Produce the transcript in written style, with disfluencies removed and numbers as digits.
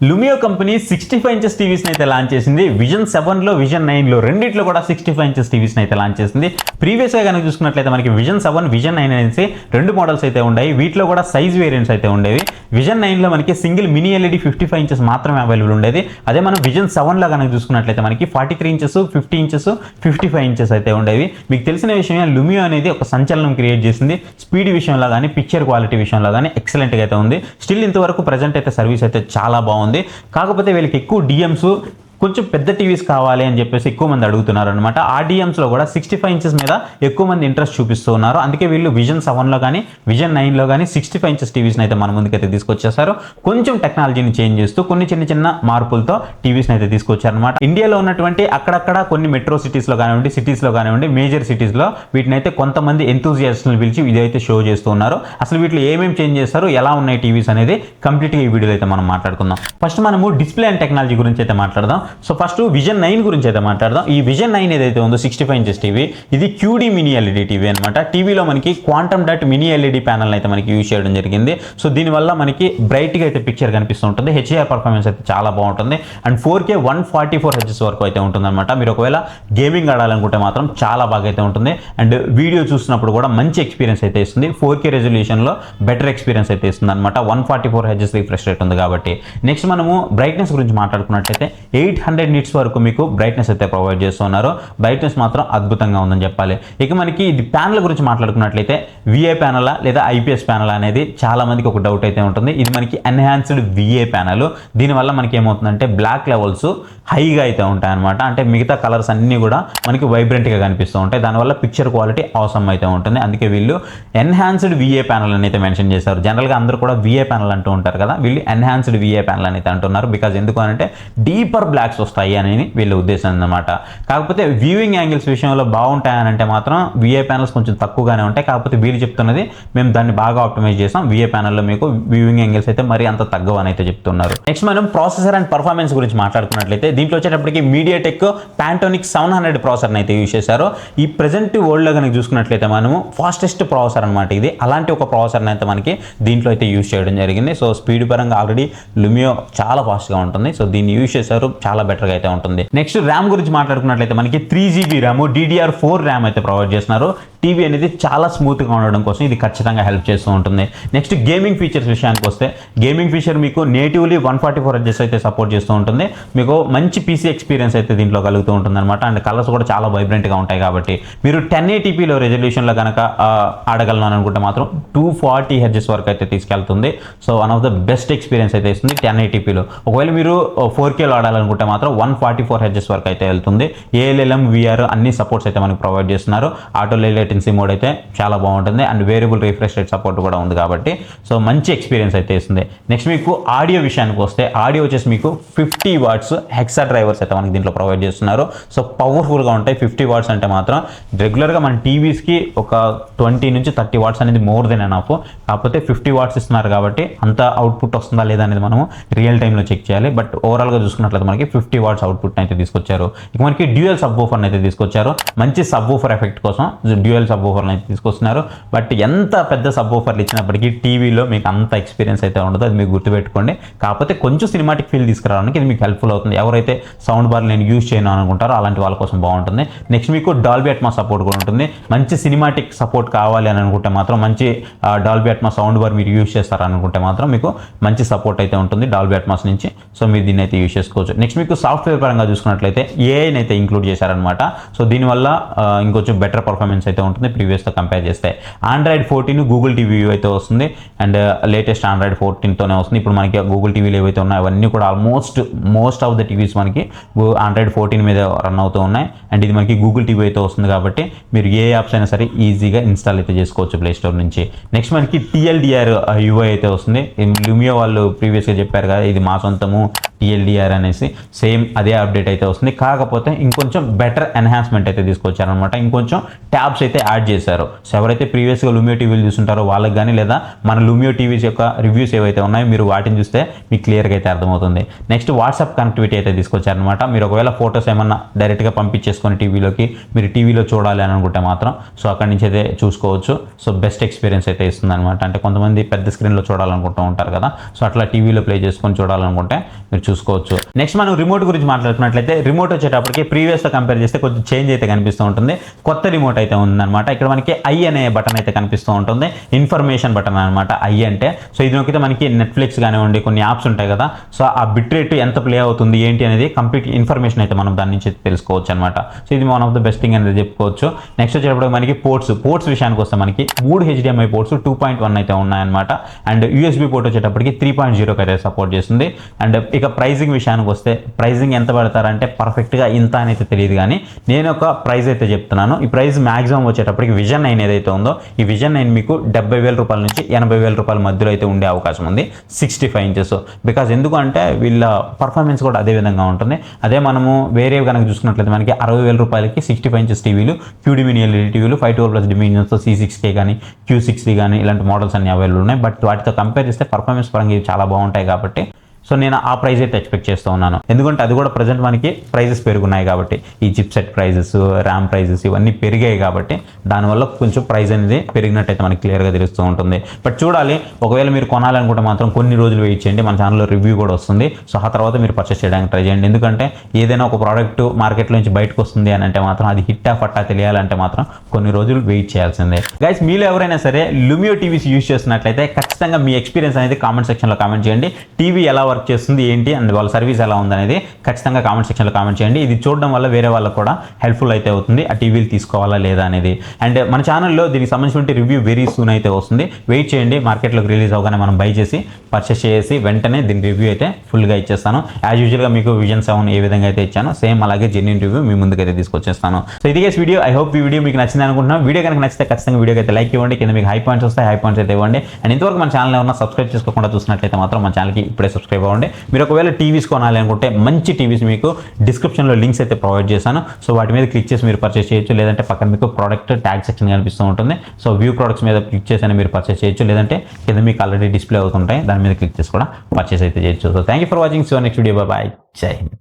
లుమియో company 65 inches టీవీస్ని అయితే launch చేసింది. Vision 7లో vision 9లో రెండిట్లో కూడా 65 ఇంచెస్ టీవీస్ని అయితే లాంచ్ చేసింది. ప్రీవియస్గా కనుక చూసుకున్నట్లయితే మనకి విజన్ 7 విజన్ 9 అనేసి రెండు మోడల్స్ అయితే ఉన్నాయి. వీటిలో కూడా సైజ్ వేరియంట్స్ అయితే ఉండేవి. విజన్ 9లో మనకి సింగిల్ మినీ ఎల్ఈడి 55 ఇంచెస్ మాత్రమే అవైలబుల్ ఉండేది. అదే మనం విజన్ 7లో కనుక చూసుకున్నట్లయితే మనకి 43 ఇంచెస్ 50 ఇంచెస్ 55 ఇంచెస్ అయితే ఉండేవి. మీకు తెలిసిన విషయమే లుమియో అనేది ఒక సంచలనం క్రియేట్ చేసింది. స్పీడ్ విషయంలో కానీ పిక్చర్ క్వాలిటీ విషయంలో కానీ ఎక్సలెంట్గా అయితే ఉంది. స్టిల్ ఇంతవరకు ప్రజెంట్ అయితే సర్వీస్ అయితే చాలా బాగుంది. కాకపోతే వీళ్ళకి ఎక్కువ డిఎమ్స్ కొంచెం పెద్ద టీవీస్ కావాలి అని చెప్పేసి ఎక్కువ మంది అడుగుతున్నారు అనమాట. ఆ డిఎమ్స్లో కూడా 65 ఇంచెస్ మీద ఎక్కువ మంది ఇంట్రెస్ట్ చూపిస్తూ ఉన్నారు. అందుకే వీళ్ళు విజన్ 7లో కానీ విజన్ 9లో కానీ 65 ఇంచెస్ టీవీస్ని అయితే మన ముందుకైతే తీసుకొచ్చేసారు. కొంచెం టెక్నాలజీని చేంజ్ చేస్తూ కొన్ని చిన్న మార్పులతో టీవీస్ని అయితే తీసుకొచ్చారనమాట. ఇండియాలో ఉన్నటువంటి అక్కడక్కడ కొన్ని మెట్రో సిటీస్లో కానివ్వండి, సిటీస్లో కానివ్వండి, మేజర్ సిటీస్లో వీటిని అయితే కొంతమంది ఎంతూజియాస్ట్ని పిలిచి ఇదైతే షో చేస్తూ ఉన్నారు. అసలు వీటిలో ఏమేమి చేంజ్ చేస్తారు, ఎలా ఉన్నాయి టీవీస్ అనేది కంప్లీట్గా ఈ వీడియోలో అయితే మనం మాట్లాడుకుందాం. ఫస్ట్ మనము డిస్ప్లే అండ్ టెక్నాలజీ గురించి అయితే మాట్లాడదాం. సో ఫస్ట్ విజన్ 9 గురించి అయితే మాట్లాడదాం. ఈ విజన్ 9 ఏదైతే ఉందో 65 ఇంచెస్ టీవీ, ఇది క్యూడీ మినీ ఎల్ఈడి టీవీ అనమాట. టీవీలో మనకి quantum dot mini LED panel అయితే మనకి యూజ్ చేయడం జరిగింది. సో దీనివల్ల మనకి బ్రైట్గా అయితే పిక్చర్ కనిపిస్తూ ఉంటుంది. హెచ్డిఆర్ పర్ఫార్మెన్స్ అయితే చాలా బాగుంటుంది. అండ్ 4K 144 హెచ్ఎస్ వరకు అయితే ఉంటుంది అనమాట. మీరు ఒకవేళ గేమింగ్ ఆడాలనుకుంటే మాత్రం చాలా బాగా అయితే ఉంటుంది. అండ్ వీడియో చూసినప్పుడు కూడా మంచి ఎక్స్పీరియన్స్ అయితే ఇస్తుంది. 4K రెజల్యూషన్లో బెటర్ ఎక్స్పీరియన్స్ అయితే ఇస్తుంది అనమాట. 144 హెచ్ఎస్ రిఫ్రెష్ రేట్ ఉంది కాబట్టి. నెక్స్ట్ మనము బ్రైట్నెస్ గురించి మాట్లాడుకున్నట్లయితే 800 నిట్స్ వరకు మీకు బ్రైట్నెస్ అయితే ప్రొవైడ్ చేస్తున్నారు. బ్రైట్నెస్ మాత్రం అద్భుతంగా ఉందని చెప్పాలి. ఇక మనకి ఇది ప్యానల్ గురించి మాట్లాడుకున్నట్లయితే విఏ ప్యానల్ లేదా ఐపీఎస్ ప్యానల్ అనేది చాలా మందికి ఒక డౌట్ అయితే ఉంటుంది. ఇది మనకి ఎన్హాన్స్డ్ విఏ ప్యానల్. దీనివల్ల మనకి ఏమవుతుందంటే బ్లాక్ లెవెల్స్ హైగా అయితే ఉంటాయన్నమాట. అంటే మిగతా కలర్స్ అన్నీ కూడా మనకి వైబ్రెంట్గా కనిపిస్తూ ఉంటాయి. దానివల్ల పిక్చర్ క్వాలిటీ అవసరం అయితే ఉంటుంది. అందుకే వీళ్ళు ఎన్హాన్స్డ్ విఏ ప్యానల్ అని అయితే మెన్షన్ చేశారు. జనరల్గా అందరూ కూడా విఏ ప్యానల్ అంటూ ఉంటారు కదా, వీళ్ళు ఎన్హాన్స్డ్ విఏ ప్యానల్ అని అయితే అంటున్నారు. బికాజ్ ఎందుకు అంటే డీపర్ బ్లాక్స్ వస్తాయి అని వీళ్ళ ఉద్దేశం అన్నమాట. కాకపోతే వ్యూయింగ్ యాంగిల్స్ విషయంలో బాగుంటాయని అంటే మాత్రం విఏ ప్యానల్స్ కొంచెం తక్కువగానే ఉంటాయి. కాకపోతే వీళ్ళు చెప్తున్నది మేము దాన్ని బాగా ఆప్టిమైజ్ చేసాం. విఏ ప్యానల్లో మీకు వ్యూయింగ్ యాంగిల్స్ అయితే మరి అంత తగ్గవు అని అయితే చెప్తున్నారు. నెక్స్ట్ మనం ప్రాసెసర్ అండ్ పర్ఫార్మెన్స్ గురించి మాట్లాడుకున్నట్లయితే దీంట్లో వచ్చేటప్పటికి మీడియాటెక్ ప్యాంటోనిక్ 700 ప్రాసెసర్ని అయితే యూజ్ చేశారు. ఈ ప్రెజెంట్ వరల్డ్లో కనుక చూసుకున్నట్లయితే మనము ఫాస్టెస్ట్ ప్రాసెసర్ అనమాట ఇది. అలాంటి ఒక ప్రాసెసర్ని అయితే మనకి దీంట్లో అయితే యూజ్ చేయడం జరిగింది. సో స్పీడ్ పరంగా ఆల్రెడీ లుమియో చాలా ఫాస్ట్గా ఉంటుంది. సో దీన్ని యూజ్ చేశారు, చాలా బెటర్గా అయితే ఉంటుంది. నెక్స్ట్ ర్యామ్ గురించి మాట్లాడుకున్నట్లయితే మనకి 3GB ర్యామ్ DDR4 ర్యామ్ అయితే ప్రొవైడ్ చేస్తున్నారు. టీవీ అనేది చాలా స్మూత్గా ఉండడం కోసం ఇది ఖచ్చితంగా హెల్ప్ చేస్తూ ఉంటుంది. నెక్స్ట్ గేమింగ్ ఫీచర్స్ విషయానికి వస్తే గేమింగ్ ఫీచర్ మీకు నేటివ్లీ 144 హెర్ట్జ్ అయితే సపోర్ట్ చేస్తూ ఉంటుంది. మీకు మంచి పీసీ ఎక్స్పీరియన్స్ అయితే దీంట్లో కలుగుతూ ఉంటుంది అనమాట. అండ్ కలర్స్ కూడా చాలా వైబ్రెంట్గా ఉంటాయి కాబట్టి మీరు 1080pలో రెజల్యూషన్లో కనుక ఆడగలను అనుకుంటే మాత్రం 240 హెర్ట్జ్ వరకు అయితే తీసుకెళ్తుంది. So one of the best experience అయితే ఇస్తుంది 1080pలో. ఒకవేళ మీరు 4Kలో ఆడాలనుకుంటే మాత్రం 144 హెర్ట్జ్ వరకు అయితే వెళ్తుంది. ALLM VR అన్ని సపోర్ట్స్ అయితే మనకు ప్రొవైడ్ చేస్తున్నారు. ఆటో లేటెన్సీ మోడ్ అయితే చాలా బాగుంటుంది. And variable refresh rate support కూడా ఉంది కాబట్టి సో మంచి ఎక్స్పీరియన్స్ అయితే ఇస్తుంది. నెక్స్ట్ మీకు ఆడియో విషయానికి వస్తే ఆడియో వచ్చేసి మీకు 50 వాట్స్ హెక్సా డ్రైవర్స్ అయితే మనకి దీంట్లో ప్రొవైడ్ చేస్తున్నారు. సో పవర్ఫుల్గా ఉంటాయి. 50 వాట్స్ అంటే మాత్రం రెగ్యులర్గా మన టీవీస్కి ఒక 20 నుంచి 30 వాట్స్ అనేది మోర్ దెన్ ఎనఫ్. కాకపోతే 50 వాట్స్ ఇస్తున్నారు కాబట్టి అంత అవుట్పుట్ వస్తుందా లేదా అనేది మనము రియల్ టైంలో చెక్ చేయాలి. బట్ ఓవరాల్గా చూసుకున్నట్లయితే మనకి 50 వాట్స్ అవుట్పుట్ అయితే తీసుకొచ్చారు. ఇక మనకి డ్యూయల్ సబ్ వూఫర్ని అయితే తీసుకొచ్చారు. మంచి సబ్ వూఫర్ ఎఫెక్ట్ కోసం డ్యూయల్ సబ్ వూఫర్ని అయితే తీసుకొస్తున్నారు. బట్ ఎంత పెద్ద సబ్ వూఫర్లు ఇచ్చినప్పటికీ టీవీలో మీకు అంత ఎక్స్పీరియన్స్ అయితే ఉండదు, అది మీకు గుర్తుపెట్టుకోండి. కాకపోతే కొంచెం సినిమాటిక్ ఫీల్ తీసుకురావడానికి ఇది మీకు హెల్ప్ఫుల్ అవుతుంది. ఎవరైతే సౌండ్ బార్ నేను యూజ్ చేయను అనుకుంటారో అలాంటి వాళ్ళ కోసం బాగుంటుంది. నెక్స్ట్ మీకు డాల్బీ అట్మాస్ సపోర్ట్ కూడా ఉంటుంది. మంచి సినిమాటిక్ సపోర్ట్ కావాలి అని అనుకుంటే మాత్రం మంచి డాల్బీ అట్మాస్ సౌండ్ బార్ మీరు యూజ్ చేస్తారనుకుంటే మాత్రం మీకు మంచి సపోర్ట్ అయితే ఉంటుంది డాల్బీ అట్మాస్ నుంచి. సో మీరు దీన్ని అయితే యూజ్ చేసుకోవచ్చు. నెక్స్ట్ మీకు సాఫ్ట్వేర్ పరంగా చూసుకున్నట్లయితే ఏఐని అయితే ఇంక్లూడ్ చేశారనమాట. సో దీనివల్ల ఇంకొంచెం బెటర్ పర్ఫార్మెన్స్ అయితే ఉంటుంది ప్రీవియస్తో కంపేర్ చేస్తే. ఆండ్రాయిడ్ 14 గూగుల్ టీవీ అయితే వస్తుంది. అండ్ లేటెస్ట్ ఆండ్రాయిడ్ 14తోనే వస్తుంది. ఇప్పుడు మనకి గూగుల్ టీవీలు ఏవైతే ఉన్నాయో అవన్నీ కూడా మోస్ట్ ఆఫ్ ద టీవీస్ మనకి ఆండ్రాయిడ్ 14 మీద రన్ అవుతూ ఉన్నాయి. అండ్ ఇది మనకి గూగుల్ టీవీ అయితే వస్తుంది కాబట్టి మీరు ఏ యాప్స్ అయినా సరే ఈజీగా ఇన్స్టాల్ అయితే చేసుకోవచ్చు ప్లే స్టోర్ నుంచి. నెక్స్ట్ మనకి TLDR UI అయితే వస్తుంది. లుమియో వాళ్ళు ప్రీవియస్గా చెప్పారు కదా ఇది మా సొంతము, TLDR అనేసి సేమ్ అదే అప్డేట్ అయితే వస్తుంది. కాకపోతే ఇంకొంచెం బెటర్ ఎన్హాన్స్మెంట్ అయితే తీసుకొచ్చారనమాట. ఇంకొంచెం ట్యాబ్స్ అయితే యాడ్ చేశారు. సో ఎవరైతే ప్రీవియస్గా లూమియో టీవీలు చూస్తుంటారో వాళ్ళకి కానీ, లేదా మన లూమియో టీవీస్ యొక్క రివ్యూస్ ఏవైతే ఉన్నాయో మీరు వాటిని చూస్తే మీకు క్లియర్గా అయితే అర్థమవుతుంది. నెక్స్ట్ వాట్సాప్ కనెక్టివిటీ అయితే తీసుకొచ్చారనమాట. మీరు ఒకవేళ ఫొటోస్ ఏమన్నా డైరెక్ట్గా పంపించేసుకొని టీవీలోకి మీరు టీవీలో చూడాలి అని అనుకుంటే మాత్రం సో అక్కడి నుంచి అయితే చూసుకోవచ్చు. సో బెస్ట్ ఎక్స్పీరియన్స్ అయితే ఇస్తుంది అనమాట. అంటే కొంతమంది పెద్ద స్క్రీన్లో చూడాలనుకుంటూ ఉంటారు కదా, సో అట్లా టీవీలో ప్లే చేసుకొని చూడాలనుకుంటే మీరు చూసుకోవచ్చు. నెక్స్ట్ మనం రిమోట్ గురించి మాట్లాడుకున్నట్లయితే రిమోట్ వచ్చేటప్పటికి ప్రీవియస్తో కంపేర్ చేస్తే కొంచెం చేంజ్ అయితే కనిపిస్తూ ఉంటుంది. కొత్త రిమోట్ అయితే ఉందన్నమాట. ఇక్కడ మనకి ఐ అనే బటన్ అయితే కనిపిస్తూ ఉంటుంది. ఇన్ఫర్మేషన్ బటన్ అనమాట ఐ అంటే. సో ఇది నొక్కితే మనకి నెట్ఫ్లిక్స్ కానివ్వండి, కొన్ని యాప్స్ ఉంటాయి కదా, సో ఆ బిట్ రేట్ ఎంత ప్లే అవుతుంది ఏంటి అనేది కంప్లీట్ ఇన్ఫర్మేషన్ అయితే మనం దాని నుంచి తెలుసుకోవచ్చు అనమాట. సో ఇది one of the best thing అనేది చెప్పుకోవచ్చు. నెక్స్ట్ వచ్చేటప్పుడు మనకి పోర్ట్స్ విషయానికి వస్తే మనకి 3 HDMI పోర్ట్స్ 2.1 అయితే ఉన్నాయన్నమాట. అండ్ USB పోర్ట్ వచ్చేటప్పటికి 3.0 అయితే సపోర్ట్ చేస్తుంది. అండ్ ఇక ప్రైజింగ్ విషయానికి వస్తే ప్రైజింగ్ ఎంత పెడతారంటే పర్ఫెక్ట్గా ఇంత అని అయితే తెలియదు, కానీ నేను ఒక ప్రైస్ అయితే చెప్తున్నాను. ఈ ప్రైస్ మాక్సిమం వచ్చేటప్పటికి విజన్ 9 ఏదైతే ఉందో ఈ విజన్ 9 మీకు 70,000 రూపాయల నుంచి 80,000 రూపాయల మధ్యలో అయితే ఉండే అవకాశం ఉంది 65 ఇంచెస్. బికాజ్ ఎందుకంటే వీళ్ళ పర్ఫార్మెన్స్ కూడా అదే విధంగా ఉంటుంది. అదే మనము వేరే కనుక చూసుకున్నట్లయితే మనకి 60,000 రూపాయలకి 65 ఇంచెస్ టీవీలు, QD Mini LED టీవీలు 512+ డిమెన్షన్స్తో C6K కానీ Q60 కానీ ఇలాంటి మోడల్స్ అన్ని అవైలబుల్ ఉన్నాయి. బట్ వాటితో కంపేర్ చేస్తే పర్ఫార్మెన్స్ పరంగా ఇవి చాలా బాగుంటాయి కాబట్టి సో నేను ఆ ప్రైస్ అయితే ఎక్స్పెక్ట్ చేస్తూ ఉన్నాను. ఎందుకంటే అది కూడా ప్రజెంట్ మనకి ప్రైజెస్ పెరుగున్నాయి కాబట్టి, ఈ chip set prices, RAM prices ఇవన్నీ పెరిగాయి కాబట్టి దానివల్ల కొంచెం ప్రైస్ అనేది పెరిగినట్టయితే మనకి క్లియర్గా తెలుస్తూ ఉంటుంది. బట్ చూడాలి, ఒకవేళ మీరు కొనాలనుకుంటే మాత్రం కొన్ని రోజులు వెయిట్ చేయండి. మన ఛానల్లో రివ్యూ కూడా వస్తుంది. సో ఆ తర్వాత మీరు పర్చేస్ చేయడానికి ట్రై చేయండి. ఎందుకంటే ఏదైనా ఒక ప్రోడక్ట్ మార్కెట్లో నుంచి బయటకు వస్తుంది అని అంటే మాత్రం అది హిట్టా ఫట్టా తెలియాలంటే మాత్రం కొన్ని రోజులు వెయిట్ చేయాల్సిందే. గైస్, మీలో ఎవరైనా సరే లూమియో టీవీస్ యూజ్ చేస్తున్నట్లయితే ఖచ్చితంగా మీ ఎక్స్పీరియన్స్ అనేది కామెంట్ సెక్షన్లో కామెంట్ చేయండి. టీవీ ఎలా వర్క్ చేస్తుంది ఏంటి అండ్ వాళ్ళ సర్వీస్ ఎలా ఉందనేది ఖచ్చితంగా కామెంట్ సెక్షన్లో కామెంట్ చేయండి. ఇది చూడడం వల్ల వేరే వాళ్ళకి కూడా హెల్ప్ఫుల్ అయితే అవుతుంది, ఆ టీవీలు తీసుకోవాలా లేదా అనేది. అండ్ మన ఛానల్లో దీనికి సంబంధించిన రివ్యూ వెరీ సూన్ అయితే వస్తుంది. వెయిట్ చేయండి, మార్కెట్లోకి రిలీజ్ అవగానే మనం బై చేసి పర్చేస్ చేసి వెంటనే దీని రివ్యూ అయితే ఫుల్గా ఇచ్చేస్తాను. యాజ్ యూజువల్గా మీకు విజన్ 7 ఏ విధంగా అయితే ఇచ్చానో సేమ్ అలాగే జెన్యూన్ రివ్యూ మీ ముందుకైతే తీసుకొచ్చేస్తాను. సో ఇది గైస్ వీడియో. ఐ హోప్ ఈ వీడియో మీకు నచ్చింది అనుకుంటున్నాను. వీడియో కనుక నచ్చితే ఖచ్చితంగా వీడియోకి అయితే లైక్ ఇవ్వండి. కింద మీకు హై పాయింట్స్ వస్తాయి, హై పాయింట్స్ అయితే ఇవ్వండి. అండ్ ఇంతవరకు మన ఛానల్ ఏమన్నా సబ్స్క్రైబ్ చేసుకోకుండా చూసినట్లయితే మాత్రం మన ఛానల్కి ఇప్పుడే సబ్స్క్రైబ్ అవ్వండి. మీరు ఒకవేళ టీవీస్ కొనాలి అనుకుంటే మంచి టీవీస్ మీకు డిస్క్రిప్షన్లో లింక్స్ అయితే ప్రొవైడ్ చేశాను. సో వాటి మీద క్లిక్ చేసి మీరు పర్చేస్ చేయొచ్చు. లేదంటే పక్కన మీకు ప్రోడక్ట్ ట్యాగ్ సెక్షన్ కనిపిస్తూ ఉంటుంది. సో వ్యూ ప్రొడక్ట్స్ మీద క్లిక్ చేసి మీరు పర్చేస్ చేయొచ్చు. లేదంటే కింద మీకు ఆల్రెడీ డిస్ప్లే అవుతుంటాయి, దాని మీద క్లిక్ చేసి కూడా పర్చేస్ అయితే చేయొచ్చు. So thank you for watching. So next video. Bye. Jai Hind.